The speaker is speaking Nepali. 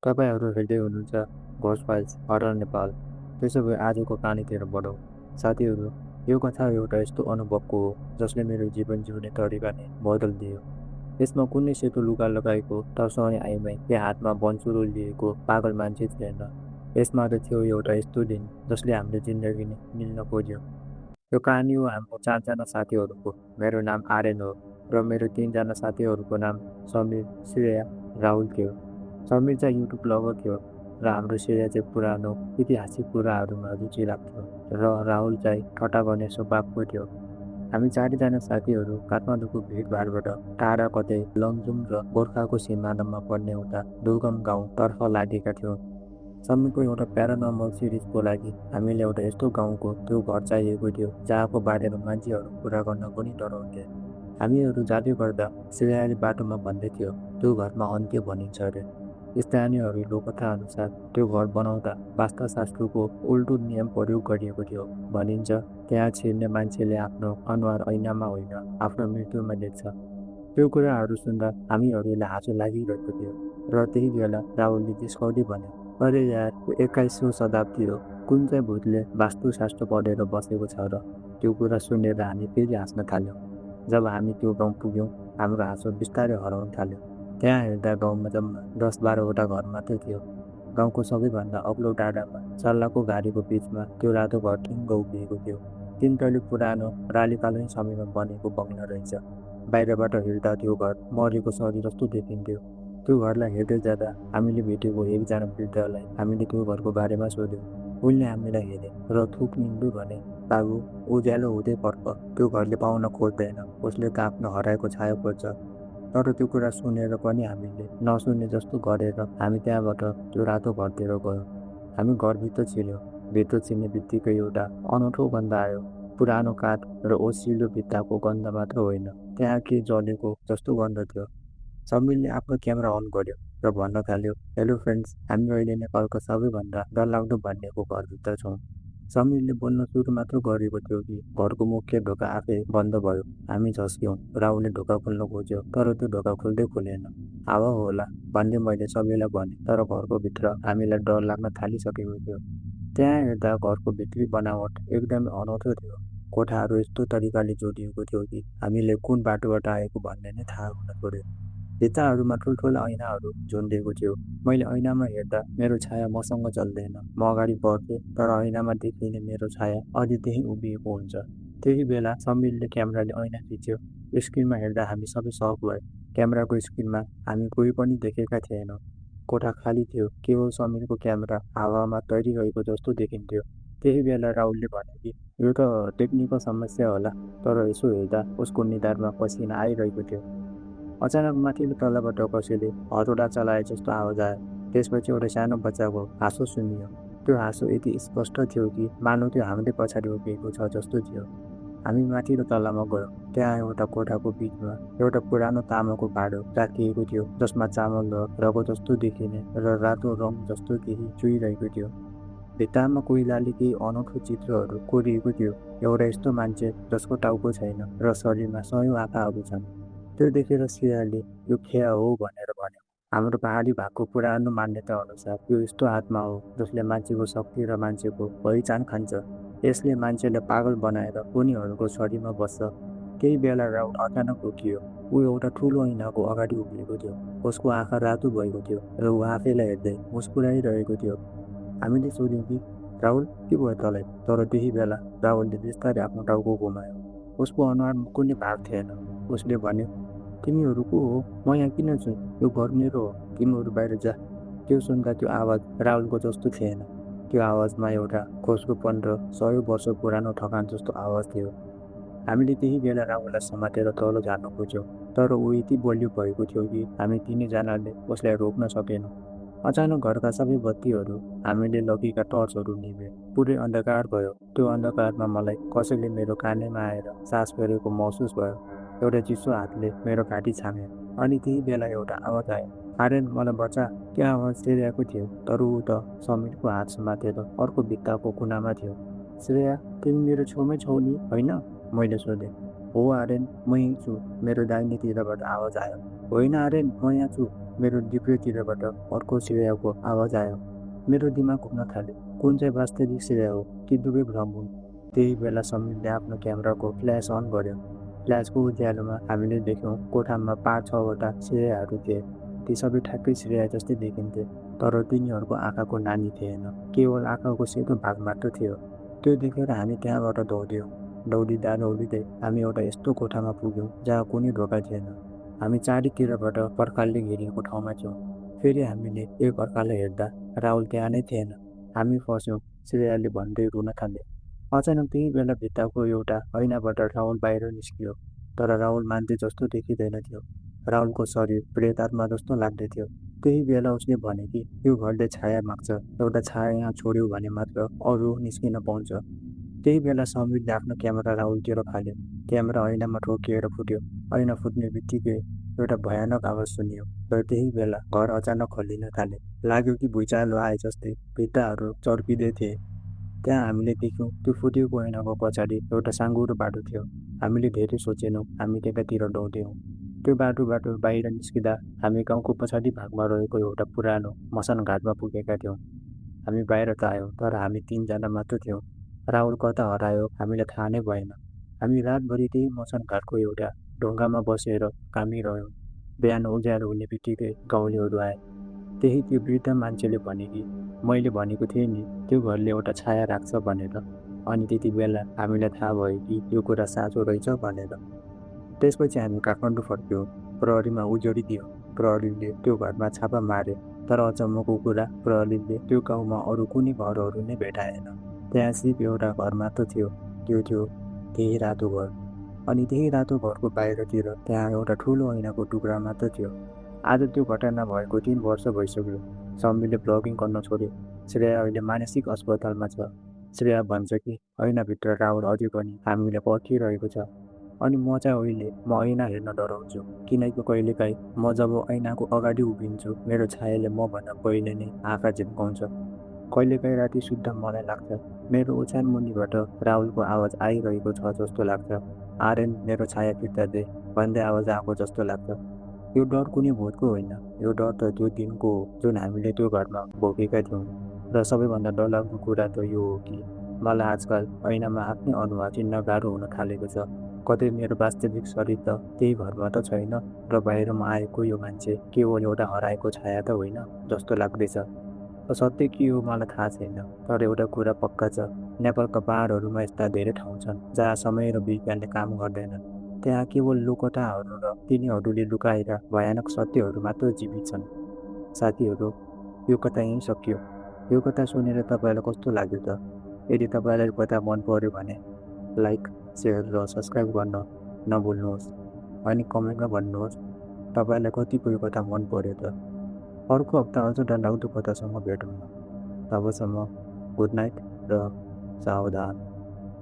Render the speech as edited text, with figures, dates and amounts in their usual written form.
तपाईँहरू हेर्दै हुनुहुन्छ घोस्ट फाइल्स हरर नेपाल। त्यसो भए आजको कहानीतिर बढौँ। साथीहरू, यो कथा एउटा यस्तो अनुभवको हो जसले मेरो जीवन जिउने तरिका नै बदलिदियो। यसमा कुनै सेतो लुगा लगाएको तर्साउने आइमाई या हातमा बन्चुरो लिएको पागल मान्छे थिएन। यसमा त थियो एउटा यस्तो दिन जसले हाम्रो जिन्दगी नै मिल्न खोज्यो। यो कहानी हो हाम्रो 4जना साथीहरूको। मेरो नाम आर्यन हो र मेरो 3जना साथीहरूको नाम समीर, श्रेया, राहुल थियो। समीर चाहिँ युट्युब ब्लगर थियो र हाम्रो श्रेया चाहिँ पुरानो ऐतिहासिक कुराहरूमा रुचि राख्थ्यो र राहुल चाहिँ ठट्टा गर्ने स्वभावको थियो। हामी 4जना साथीहरू काठमाडौँको भिडभाडबाट टाढा कतै लमजुङ र गोर्खाको सिमानामा पर्ने एउटा दुर्गम गाउँतर्फ लागेका थियौँ। समीरको एउटा प्यारानर्मल सिरिजको लागि हामीले एउटा यस्तो गाउँको त्यो घर चाहिएको थियो जहाँको बारेमा मान्छेहरू कुरा गर्न पनि डराउँथे। हामीहरू जाँदै गर्दा श्रेयाले बाटोमा भन्दै थियो त्यो घरमा अन्त्य भनिन्छ अरे। स्थानीयहरू लोककथा अनुसार त्यो घर बनाउँदा वास्तुशास्त्रको उल्टो नियम प्रयोग गरिएको थियो। भनिन्छ त्यहाँ छिर्ने मान्छेले आफ्नो अनुहार ऐनामा होइन आफ्नो मृत्युमा देख्छ। त्यो कुराहरू सुन्दा हामीहरूलाई हाँसो लागिरहेको थियो र त्यही बेला राहुलले जिस्काउँदै भन्यो, अरे यार, यो 21औं शताब्दी हो, कुन चाहिँ भूतले वास्तुशास्त्र पढेर बसेको छ र। त्यो कुरा सुनेर हामी फेरि हाँस्न थाल्यौँ। जब हामी त्यो गाउँ पुग्यौँ हाम्रो हाँसो बिस्तारै हराउन थाल्यो। त्यहाँ हेर्दा गाउँमा जम्मा 10-12वटा घर मात्रै थियो। गाउँको सबैभन्दा अग्लो डाँडामा सल्लाहको घारीको बिचमा त्यो रातो घर ठिङ्ग उभिएको थियो। 3 तले पुरानो रालीकालीन समयमा बनेको बङ्गला रहेछ। बाहिरबाट हेर्दा त्यो घर मरेको शरीर जस्तो देखिन्थ्यो। त्यो घरलाई हेर्दै जाँदा हामीले भेटेको एकजना वृद्धलाई हामीले त्यो घरको बारेमा सोध्यौँ। उनले हामीलाई हेरे र थुक निन्दै भने, बाबु, उज्यालो हुँदै फर्क, त्यो घरले पाउन खोज्दैन, उसले त आफ्नो हराएको छाया खोज्छ। तर त्यो कुरा सुनेर पनि हामीले नसुने जस्तो गरेर हामी त्यहाँबाट त्यो रातो घरतिर गयौँ। हामी घरभित्र छिर्यौँ। भित्र छिर्ने बित्तिकै एउटा अनौठो गन्ध आयो। पुरानो काठ र ओसिलो भित्ताको गन्ध मात्र होइन, त्यहाँ के जलेको जस्तो गन्ध थियो। समीरले आफ्नो क्यामेरा अन गर्यो र भन्न थाल्यो, हेलो फ्रेन्ड्स, हामी अहिले नेपालको सबैभन्दा डरलाग्दो भनिएको घरभित्र छौँ। समीरले बोल्न सुरु मात्र गरेको थियो कि घरको मुख्य ढोका आफै बन्द भयो। हामी झस्क्यौँ। राहुलले ढोका खोल्न खोज्यो तर त्यो ढोका खोल्दै खोलेन। हावा होला भन्दै मैले सबैलाई भने, तर घरको भित्र हामीलाई डर लाग्न थालिसकेको थियो। त्यहाँ हेर्दा घरको भित्री बनावट एकदमै अनौठो थियो। कोठाहरू यस्तो तरिकाले जोडिएको थियो कि हामीले कुन बाटोबाट आएको भन्ने नै थाहा हुन छोड्यो। भित्ताहरूमा ठुल्ठुला ऐनाहरू झुन्डिएको थियो। मैले ऐनामा हेर्दा मेरो छाया मसँग चल्दैन। म अगाडि बढ्थेँ तर ऐनामा देखिने मेरो छाया अझै त्यहीँ उभिएको हुन्छ। त्यही बेला समीरले क्यामेराले ऐना खिच्यो। स्क्रिनमा हेर्दा हामी सबै सक भयौँ। क्यामेराको स्क्रिनमा हामी कोही पनि देखेका थिएनौँ। कोठा खाली थियो, केवल समीरको क्यामेरा हावामा तैरिरहेको जस्तो देखिन्थ्यो। त्यही बेला राहुलले भने कि यो त टेक्निकल समस्या होला, तर यसो हेर्दा उसको निधारमा पसिना आइरहेको थियो। अचानक माथिल्लो तलाबाट कसैले हतौडा चलाए जस्तो आवाज आयो। त्यसपछि एउटा सानो बच्चाको हाँसो सुनियो। त्यो हाँसो यति स्पष्ट थियो कि मानव त्यो हाम्रै पछाडि उभिएको छ जस्तो थियो। हामी माथिल्लो तलामा गयौँ। त्यहाँ एउटा कोठाको बिचमा एउटा पुरानो तामाको भाँडो राखिएको थियो जसमा चामल र रगत जस्तो देखिने र रातो रङ जस्तो केही चुहिरहेको थियो। भित्तामा कोइलाले केही अनौठो चित्रहरू कोरिएको थियो। एउटा यस्तो मान्छे जसको टाउको छैन र शरीरमा 100औं आँखाहरू छन्। त्यो देखेर श्रेयाले यो खेया हो भनेर भन्यो। हाम्रो पहाडी भागको पुरानो मान्यता अनुसार यो यस्तो आत्मा हो जसले मान्छेको शक्ति र मान्छेको पहिचान खान्छ। यसले मान्छेलाई पागल बनाएर उनीहरूको शरीरमा बस्छ। केही बेला राहुल अचानक रोकियो। ऊ एउटा ठुलो ऐनाको अगाडि उभिएको थियो। उसको आँखा रातो भएको थियो र ऊ आफैलाई हेर्दै मुस्कुराइरहेको थियो। हामीले सोध्यौँ कि राहुल, के भयो तँलाई? तर त्यही बेला राहुलले बिस्तारै आफ्नो टाउको घुमायो। उसको अनुहारमा कुनै भाव थिएन। उसले भन्यो, तिमीहरू को हो? म यहाँ किन छु? यो घर मेरो हो, तिमीहरू बाहिर जा। त्यो सुन्दा त्यो आवाज राहुलको जस्तो थिएन। त्यो आवाजमा एउटा खोस्रोपन र 100 वर्ष पुरानो थकान जस्तो आवाज थियो। हामीले त्यही बेला राहुललाई समातेर तल झार्न खोज्यौँ, तर ऊ यति बलियो भएको थियो कि हामी तिनैजनाले उसलाई रोक्न सकेनौँ। अचानक घरका सबै बत्तीहरू हामीले लगेका टर्चहरू निभे। पुरै अन्धकार भयो। त्यो अन्धकारमा मलाई कसैले मेरो कानैमा आएर सास फेरेको महसुस भयो। एउटा चिसो हातले मेरो घाँटी छाम्यो। अनि त्यही बेला एउटा आवाज आयो, आर्यन, मलाई बचा। त्यो आवाज श्रेयाको थियो, तर ऊ त समीरको हात समातेर अर्को भित्ताको कुनामा थियो। श्रेया, तिमी मेरो छेउमै छौ नि, होइन? मैले सोधेँ। हो आर्यन, म यहीँ छु, मेरो दाहिनेतिरबाट आवाज आयो। होइन आर्यन, म यहाँ छु। मेरो जिब्रोतिरबाट अर्को श्रेयाको आवाज आयो। मेरो दिमाग घुम्न थाल्यो। कुन चाहिँ वास्तविक श्रेया हो, ती दुवै भ्रम हुन्? त्यही बेला समीरले आफ्नो क्यामेराको फ्ल्यास अन गर्यो। फ्ल्यासको उज्यालोमा हामीले देख्यौँ कोठामा 5-6वटा श्रेयाहरू थिए। ती सबै ठ्याक्कै श्रेया जस्तै देखिन्थे, तर तिनीहरूको आँखाको नानी थिएन, केवल आँखाको सेतो भाग मात्र थियो। त्यो देखेर हामी त्यहाँबाट दौड्यौँ। दौडिँदै हामी एउटा यस्तो कोठामा पुग्यौँ जहाँ कुनै ढोका थिएन। हामी चारैतिरबाट पर्खालले घेरिएको ठाउँमा थियौँ। फेरि हामीले एक अर्कालाई हेर्दा राहुल त्यहाँ नै थिएन। हामी फस्यौँ, श्रेयाले भन्दै रुन थाले। अचानक त्यही बेला भित्ताको एउटा ऐनाबाट राहुल बाहिर निस्कियो, तर राहुल मान्छे जस्तो देखिँदैन थियो। राहुलको शरीर प्रेतात्मा जस्तो लाग्दै थियो। त्यही बेला उसले भने कि यो घरले छाया माग्छ, एउटा छाया यहाँ छोड्यो भने मात्र अरू निस्किन पाउँछ। त्यही बेला समीरले आफ्नो क्यामेरा राहुलतिर फाल्यो। क्यामेरा ऐनामा ठोकिएर फुट्यो। ऐना फुट्ने बित्तिकै एउटा भयानक आवाज सुनियो र त्यही बेला घर अचानक खल्लिन थाले। लाग्यो कि भुइँचालो आए जस्तै भित्ताहरू चर्किँदै थिए। त्यहाँ हामीले देख्यौँ त्यो फुटेको ऐनाको पछाडि एउटा साँघुरो बाटो थियो। हामीले धेरै सोचेनौँ, हामी त्यतातिर दौड्यौँ। त्यो बाटोबाट बाहिर निस्किँदा हामी गाउँको पछाडि भागमा रहेको एउटा पुरानो मसान घाटमा पुगेका थियौँ। हामी बाहिर त आयौँ, तर हामी 3जना मात्र थियौँ। राहुल कता हरायो हामीलाई थाहा नै भएन। हामी रातभरि त्यही मसान घाटको एउटा ढुङ्गामा बसेर कामिरह्यौँ। बिहान उज्यालो हुने बित्तिकै गाउँलेहरू आए। त्यही त्यो वृद्ध मान्छेले भने कि मैले भनेको थिएँ नि त्यो घरले एउटा छाया राख्छ भनेर। अनि त्यति बेला हामीलाई थाहा भयो कि यो कुरा साँचो रहेछ भनेर। त्यसपछि हामी काठमाडौँ फर्क्यौँ। प्रहरीमा उजुरी प्रहरीले त्यो घरमा छापा मारे, तर अचम्मको कुरा प्रहरीले त्यो गाउँमा अरू कुनै घरहरू नै भेटाएन। त्यहाँ सिर्फ एउटा घर मात्र थियो। त्यो थियो त्यही रातो घर। अनि त्यही रातो घरको बाहिरतिर त्यहाँ एउटा ठुलो ऐनाको टुक्रा मात्र थियो। आज त्यो घटना भएको 3 वर्ष भइसक्यो। समीरले ब्लगिङ गर्न छोड्यो। श्रेया अहिले मानसिक अस्पतालमा छ। श्रेया भन्छ कि ऐनाभित्र राहुल अझै पनि हामीलाई पर्खिरहेको छ। अनि म चाहिँ अहिले ऐना हेर्न डराउँछु, किनकि कहिलेकाहीँ म जब ऐनाको अगाडि उभिन्छु मेरो छायाले मभन्दा पहिले नै आँखा झिम्काउँछ। कहिलेकाहीँ राति सुत्दा मलाई लाग्छ मेरो ओछ्यान मुनिबाट राहुलको आवाज आइरहेको छ जस्तो लाग्छ। आर्यन मेरो छाया फिर्ता दे भन्दै आवाज आएको जस्तो लाग्छ। यो डर कुनै भूतको होइन, यो डर त त्यो दिनको हो जुन हामीले त्यो घरमा भोगेका थियौँ। र सबैभन्दा डरलाग्दो कुरा त यो हो कि मलाई आजकल ऐनामा आफ्नै अनुहार चिन्न गाह्रो हुन थालेको छ। कतै मेरो वास्तविक शरीर त त्यही घरमा त छैन र बाहिरमा आएको यो मान्छे केवल एउटा हराएको छाया त होइन जस्तो लाग्दैछ। सत्य के हो मलाई थाहा छैन, तर एउटा कुरा पक्का छ, नेपालका पहाडहरूमा यस्ता धेरै ठाउँ छन् जहाँ समय र विज्ञानले काम गर्दैनन्। त्यहाँ केवल लोककथाहरू र तिनीहरूले लुकाएर भयानक सत्यहरू मात्र जीवित छन्। साथीहरू, यो कथा यहीँ सकियो। यो कथा सुनेर तपाईँलाई कस्तो लाग्यो त? यदि तपाईँलाई यो कथा मन पर्यो भने लाइक, सेयर र सब्सक्राइब गर्न नभुल्नुहोस्। अनि कमेन्टमा भन्नुहोस् तपाईँलाई कतिको यो कथा मन पर्यो त। अर्को हप्ता अझ डरलाग्दो कथासँग भेटौँ। तबसम्म गुड नाइट र सावधान।